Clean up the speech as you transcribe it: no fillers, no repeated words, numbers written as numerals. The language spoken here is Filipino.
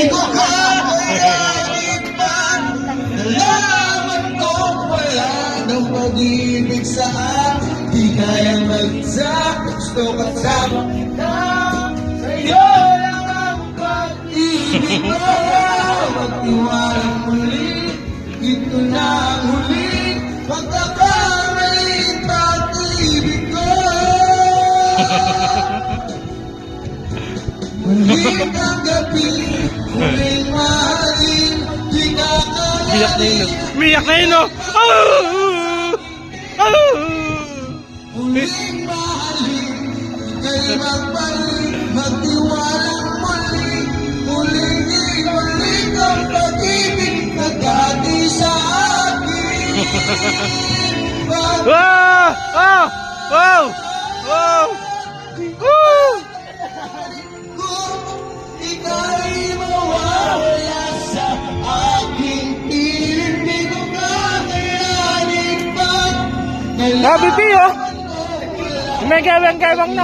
ko kakayanin pa. Nalaman ko wala ng pag-ibig sa akin. Di kayang mag-isa, gusto kasama kita. Sa'yo lang ang pag-ibig ko. Magtiwalang muli, ito na ang huli. Pagkakamalit pag-ibig ko. Muling ang gabi, muling mahalin. Di kakalanin. Umiyak na yun, oh! Muling mahalin, ika'y magbalik, magtiwalang muli. Muling ibalik ang pag-ibig na dati sa akin. Wow! Oh! Wow! Wow! Woo! Kung ika'y mawawala sa aking piling, di ko kakayanin pa. Sabi, Pio! May gawang na!